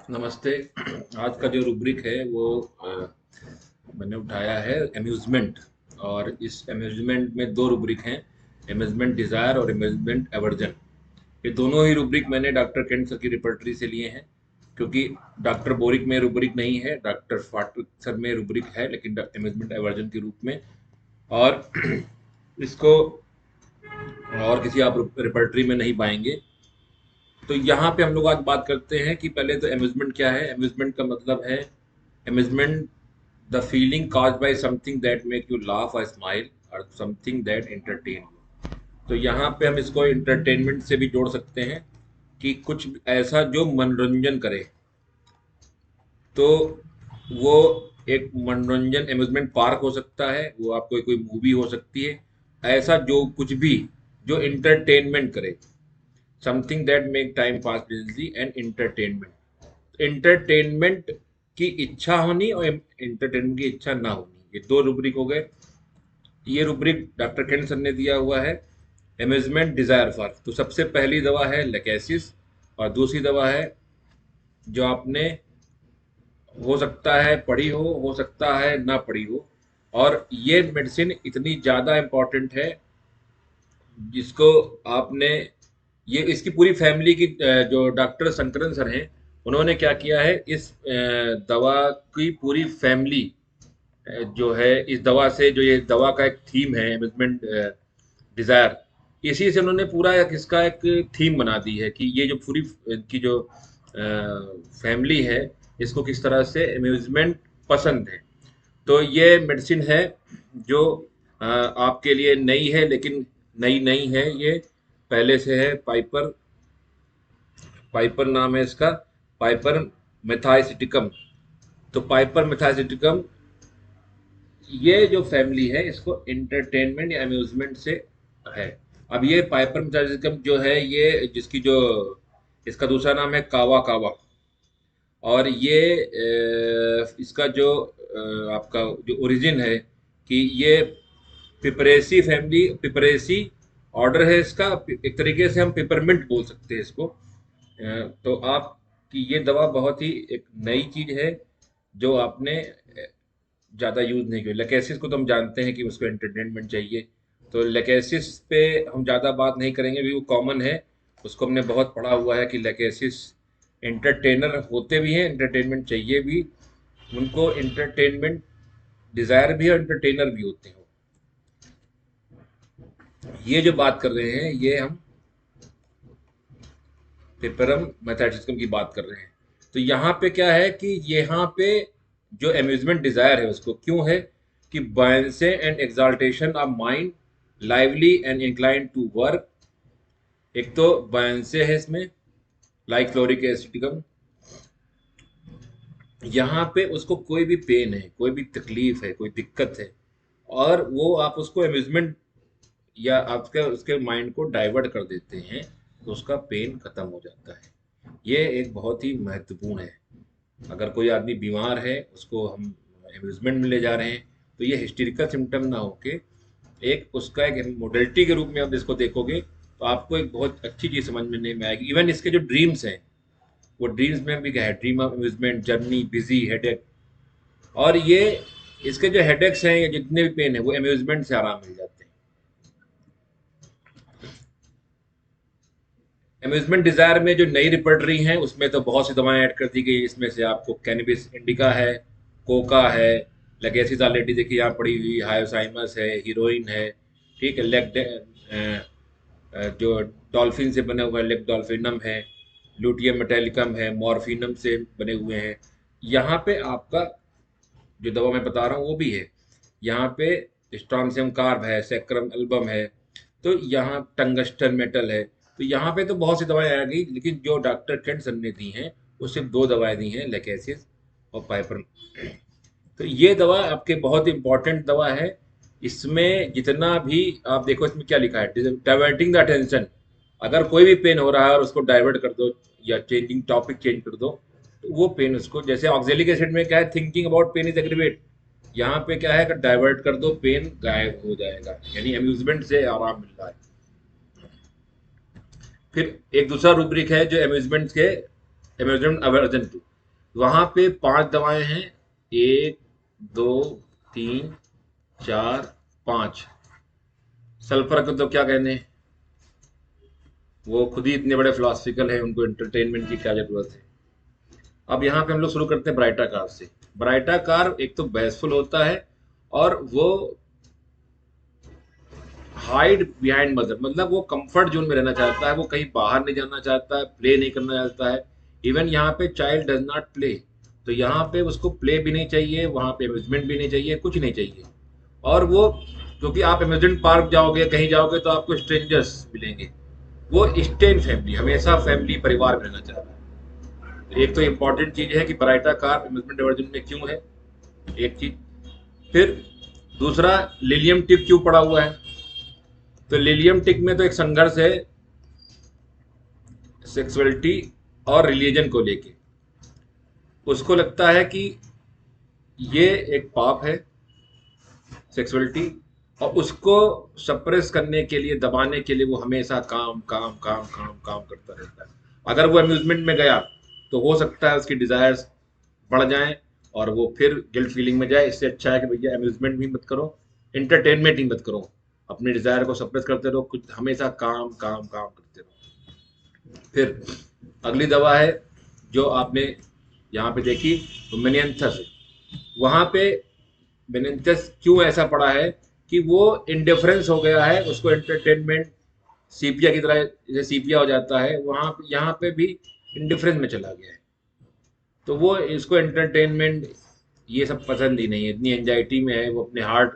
नमस्ते। आज का जो रूब्रिक है वो मैंने उठाया है अम्यूज़मेंट। और इस अम्यूज़मेंट में दो रूब्रिक हैं, अम्यूज़मेंट डिज़ायर और अम्यूज़मेंट एवर्जन। ये दोनों ही रूब्रिक मैंने डॉक्टर केंट सर की रिपर्टरी से लिए हैं, क्योंकि डॉक्टर बोरिक में रूब्रिक नहीं है, डॉक्टर फाटक सर में रूब्रिक है, लेकिन अम्यूज़मेंट एवर्जन के रूप में। और इसको और किसी आप रिपर्टरी में नहीं पाएंगे। तो यहाँ पे हम लोग आज बात करते हैं कि पहले तो अम्यूज़मेंट क्या है। अम्यूज़मेंट का मतलब है amusement the feeling caused by something that make you laugh or smile or something that entertain you। तो यहाँ पे हम इसको इंटरटेनमेंट से भी जोड़ सकते हैं कि कुछ ऐसा जो मनोरंजन करे। तो वो एक मनोरंजन अम्यूज़मेंट पार्क हो सकता है, वो आपको कोई मूवी हो सकती है, ऐसा जो कुछ भी जो इंटरटेनमेंट करे, something that make time pass busy and entertainment. Entertainment की इच्छा होनी और एंटरटेनमेंट की इच्छा ना होनी, ये दो रूब्रिक हो गए। ये रूब्रिक डॉक्टर केंट सर ने दिया हुआ है अम्यूजमेंट डिजायर फॉर। तो सबसे पहली दवा है लेकेसिस, और दूसरी दवा है जो आपने हो सकता है पढ़ी हो सकता है ना पढ़ी हो। और ये मेडिसिन इतनी ज़्यादा इम्पोर्टेंट है जिसको आपने, ये इसकी पूरी फैमिली की जो डॉक्टर शंकरन सर हैं, उन्होंने क्या किया है, इस दवा की पूरी फैमिली जो है, इस दवा से जो ये दवा का एक थीम है अम्यूजमेंट डिजायर, इसी से उन्होंने पूरा एक इसका एक थीम बना दी है कि ये जो पूरी की जो फैमिली है, इसको किस तरह से अम्यूजमेंट पसंद है। तो ये मेडिसिन है जो आपके लिए नई है, लेकिन नई नहीं है, ये पहले से है। पाइपर पाइपर नाम है इसका, पाइपर मेथाइसिटिकम। तो पाइपर मेथाइसिटिकम, ये जो फैमिली है इसको एंटरटेनमेंट या अम्यूजमेंट से है। अब ये पाइपर मेथाइसिटिकम जो है, ये जिसकी जो इसका दूसरा नाम है कावा कावा। और ये इसका जो आपका जो ओरिजिन है कि ये पिपरेसी फैमिली, पिपरेसी ऑर्डर है इसका। एक तरीके से हम पिपरमिंट बोल सकते हैं इसको। तो आप कि ये दवा बहुत ही एक नई चीज है जो आपने ज़्यादा यूज़ नहीं की। लेकेसिस को तो हम जानते हैं कि उसको एंटरटेनमेंट चाहिए, तो लेकेसिस पे हम ज़्यादा बात नहीं करेंगे क्योंकि वो कॉमन है, उसको हमने बहुत पढ़ा हुआ है कि लेकेसिस एंटरटेनर होते भी हैं, एंटरटेनमेंट चाहिए भी उनको। एंटरटेनमेंट डिज़ायर भी है और एंटरटेनर भी होते हैं। ये जो बात कर रहे हैं ये हम पेपरम मैथमेटिक्स की बात कर रहे हैं। तो यहाँ पे क्या है कि यहाँ पे जो अम्यूजमेंट डिजायर है उसको क्यों है कि buoyancy and exaltation of mind, lively and incline to work. एक तो बायंसे है इसमें, लाइक क्लोरिक एसिटिकम। यहाँ पे उसको कोई भी पेन है, कोई भी तकलीफ है, कोई दिक्कत है, और वो आप उसको अम्यूजमेंट या आपके उसके माइंड को डाइवर्ट कर देते हैं, तो उसका पेन खत्म हो जाता है। ये एक बहुत ही महत्वपूर्ण है। अगर कोई आदमी बीमार है, उसको हम अम्यूजमेंट में ले जा रहे हैं, तो ये हिस्टेरिकल सिम्टम ना होके एक उसका एक मोडलिटी के रूप में आप इसको देखोगे, तो आपको एक बहुत अच्छी चीज़ समझ में नहीं में आएगी। इवन इसके जो ड्रीम्स हैं, वो ड्रीम्स में भी क्या है, dream of amusement, journey, busy, headache. और ये इसके जो हेडेक्स हैं या जितने भी पेन है, वो अम्यूजमेंट से आराम मिल जाते हैं। अम्यूजमेंट डिजायर में जो नई रिपर्टरी हैं उसमें तो बहुत सी दवाएं ऐड कर दी गई। इसमें से आपको कैनबिस इंडिका है, कोका है, लेगेसी ऑलरेडी देखिए यहाँ पड़ी हुई, हायोसाइमस है, हीरोइन है, ठीक है, जो डॉल्फिन से बने हुए लेग डॉल्फिनम है, लूटियम मेटेलिकम है, मॉर्फिनम से बने हुए हैं। यहाँ पे आपका जो दवा मैं बता रहा हूँ वो भी है। यहाँ पे स्ट्रॉन्सियम कार्ब है, सैक्रम एल्बम है, तो यहाँ टंगस्टन मेटल है। तो यहाँ पे तो बहुत सी दवाएं आ गई, लेकिन जो डॉक्टर केंटसन ने दी हैं वो सिर्फ दो दवाएं दी हैं, लेकेसिस और पाइपर। तो ये दवा आपके बहुत इंपॉर्टेंट दवा है। इसमें जितना भी आप देखो, इसमें क्या लिखा है, डाइवर्टिंग द अटेंशन। अगर कोई भी पेन हो रहा है और उसको डाइवर्ट कर दो या चेंजिंग टॉपिक चेंज कर दो, तो वो पेन उसको, जैसे ऑक्जेलिक एसिड में क्या है, thinking about pain is aggravate, यहाँ पे क्या है कि डाइवर्ट कर दो, पेन गायब हो जाएगा, यानी अम्यूजमेंट से आराम मिल रहा है। फिर एक दूसरा रूब्रिक है जो अम्यूजमेंट के, अम्यूजमेंट अवर्जन टू। वहां पे 5 दवाएं हैं, 1 2 3 4 5। सल्फर को तो क्या कहने, वो खुद ही इतने बड़े फिलोसफिकल हैं, उनको एंटरटेनमेंट की क्या जरूरत है। अब यहाँ पे हम लोग शुरू करते हैं ब्राइटा कार से। ब्राइटा कार एक तो बेसफुल होता है, और वो हाइड बिहाइंड मदर, मतलब वो कंफर्ट जोन में रहना चाहता है, वो कहीं बाहर नहीं जाना चाहता है, प्ले नहीं करना चाहता है। इवन यहाँ पे चाइल्ड डज नॉट प्ले, तो यहाँ पे उसको प्ले भी नहीं चाहिए, वहाँ पे अम्यूजमेंट भी नहीं चाहिए, कुछ नहीं चाहिए। और वो, क्योंकि आप अम्यूजमेंट पार्क जाओगे, कहीं जाओगे तो आपको स्ट्रेंजर्स मिलेंगे, वो स्टे इन फैमिली, हमेशा फैमिली परिवार में रहना चाहता है। तो एक तो इम्पोर्टेंट चीज है कि ब्राइटा कार अम्यूजमेंट डिवर्जन में क्यों है, एक चीज। फिर दूसरा, लिलियम टिप क्यों पड़ा हुआ है। तो लिलियम टिक में तो एक संघर्ष है सेक्सुअलिटी और रिलीजन को लेके। उसको लगता है कि ये एक पाप है सेक्सुअलिटी, और उसको सप्रेस करने के लिए, दबाने के लिए वो हमेशा काम काम काम काम काम करता रहता है। अगर वो अम्यूजमेंट में गया तो हो सकता है उसकी डिजायर्स बढ़ जाएं, और वो फिर गिल्ट फीलिंग में जाए। इससे अच्छा है कि भैया अम्यूजमेंट भी मत करो, इंटरटेनमेंट ही मत करो, अपने डिजायर को सप्रेस करते रहो, कुछ हमेशा काम काम काम करते रहो। फिर अगली दवा है जो आपने यहाँ पे देखी, तो मेनियंथस है। वहां पे मेनियंथस क्यों ऐसा पड़ा है कि वो इंडिफरेंस हो गया है, उसको एंटरटेनमेंट सीपिया की तरह, जैसे सीपिया हो जाता है, वहां यहाँ पे भी इंडिफरेंस में चला गया है। तो वो इसको एंटरटेनमेंट ये सब पसंद ही नहीं है, इतनी एंजाइटी में है वो, अपने हार्ट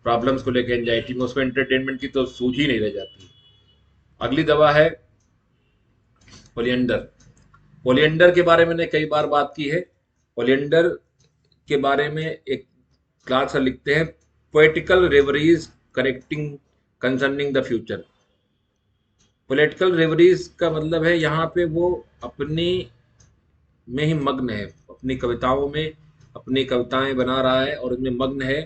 प्रॉब्लम्स को लेकर एंजाइटी में, उसको एंटरटेनमेंट की तो सूझ ही नहीं रह जाती। अगली दवा है ओलियंडर। ओलियंडर के बारे में मैंने कई बार बात की है। ओलियंडर के बारे में एक क्लार्क सर लिखते हैं, poetical reveries correcting concerning the future. Political reveries का मतलब है यहाँ पे वो अपनी में ही मग्न है, अपनी कविताओं में अपनी कविताएं बना रहा है और उनमें मग्न है।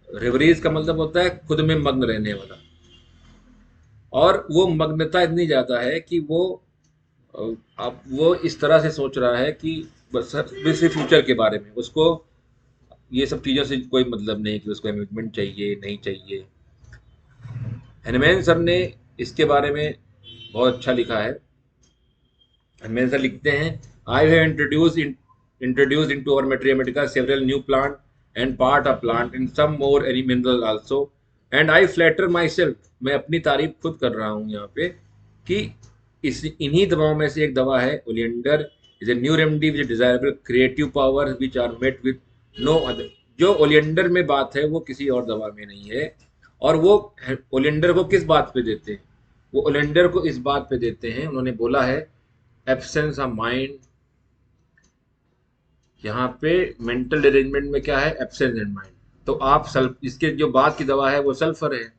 रेवरीज का मतलब होता है खुद में मग्न रहने वाला। और वो मग्नता इतनी ज्यादा है कि वो अब वो इस तरह से सोच रहा है कि बस सिर्फ फ्यूचर के बारे में, उसको ये सब चीज़ों से कोई मतलब नहीं कि उसको अम्यूजमेंट चाहिए नहीं चाहिए। हनुमान सर ने इसके बारे में बहुत अच्छा लिखा है। हनुमान सर लिखते हैं, I have introduce into our mathematica several new plant and part of plant in some more any mineral also, and I flatter myself, मैं अपनी तारीफ खुद कर रहा हूँ यहाँ पे, कि इस इन्हीं दवाओं में से एक दवा है oleander, is a new remedy with desirable creative power which are met with no other. जो ओलियंडर में बात है वो किसी और दवा में नहीं है। और वो ओलियंडर को किस बात पे देते हैं, वो ओलियंडर को इस बात पे देते हैं, उन्होंने बोला है एब्सेंस ऑफ माइंड। यहाँ पे मेंटल अरेंजमेंट में क्या है, एब्सेंस एंड माइंड। तो आप सल्फ, इसके जो बाद की दवा है वो सल्फर है,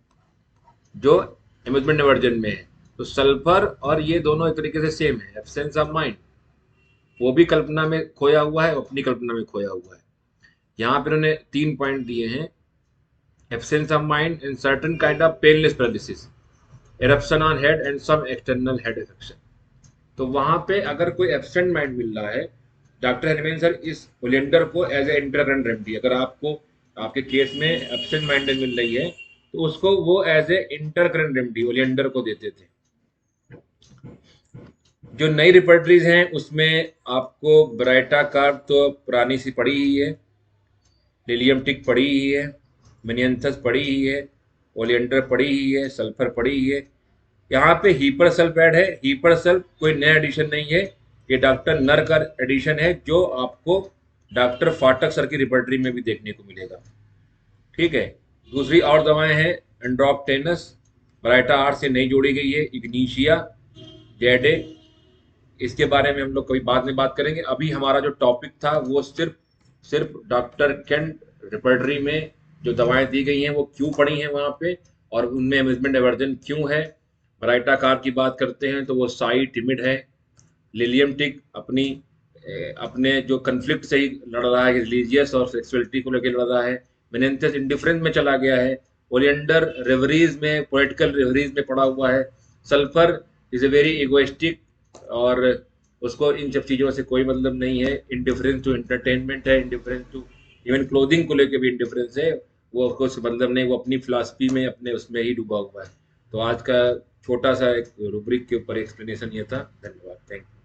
जो अम्यूजमेंट वर्जन में है। तो सल्फर और ये दोनों एक तरीके से सेम है, एब्सेंस ऑफ माइंड। वो भी कल्पना में खोया हुआ है, अपनी कल्पना में खोया हुआ है। यहाँ पे उन्होंने 3 पॉइंट दिए हैं, absence of mind in certain kind of painless paralysis, eruption on head and some external head affection. तो वहां पे अगर कोई एब्सेंट माइंड मिल रहा है, डॉक्टर हनुमान सर इस ओलियंडर को एज ए इंटरकरेंट रेमेडी, अगर आपको आपके केस में एब्सेंट माइंड मिल रही है तो उसको वो as a intercurrent remedy oleander को देते थे। जो नई रिपर्टरीज हैं उसमें आपको ब्राइटा कार्ब तो पुरानी सी पड़ी ही है, लिलियम टिक पड़ी ही है, मिनियंथस पड़ी ही है, ओलियंडर पड़ी ही है, सल्फर पड़ी ही है। यहाँ पे हीपर सल्फ ऐड है। हीपर सल्फ कोई नया एडिशन नहीं है, ये डॉक्टर नर का एडिशन है, जो आपको डॉक्टर फाटक सर की रिपर्टरी में भी देखने को मिलेगा। ठीक है। दूसरी और दवाएं हैं, एंड्रोप्टेनस, ब्राइटा आर से नहीं जोड़ी गई है, इग्नीशिया, जेडे, इसके बारे में हम लोग कभी बाद में बात करेंगे। अभी हमारा जो टॉपिक था वो सिर्फ सिर्फ डॉक्टर केंट रिपर्टरी में जो दवाएं दी गई हैं वो क्यों पड़ी हैं वहाँ पे, और उनमें अम्यूजमेंट एवर्जन क्यों है। ब्राइटा कार की बात करते हैं तो वो साई टिमिड है। लिलियम टिक अपने जो कंफ्लिक्ट से ही लड़ रहा है, रिलीजियस और सेक्सुअलिटी को लेकर लड़ रहा है। मेनेंथस इंडिफरेंस में चला गया है। ओलियंडर रेवरीज में, पॉलिटिकल रेवरीज में पड़ा हुआ है। Sulphur is a very egoistic और उसको इन सब चीज़ों से कोई मतलब नहीं है। इंडिफरेंस टू एंटरटेनमेंट है, इंडिफरेंस टू इवन क्लोथिंग को लेके भी इंडिफरेंस है। वो कुछ मतलब नहीं, वो अपनी फिलॉसफी में अपने उसमें ही डूबा हुआ है। तो आज का छोटा सा एक रूब्रिक के ऊपर एक्सप्लेनेशन ये था। धन्यवाद, थैंक यू।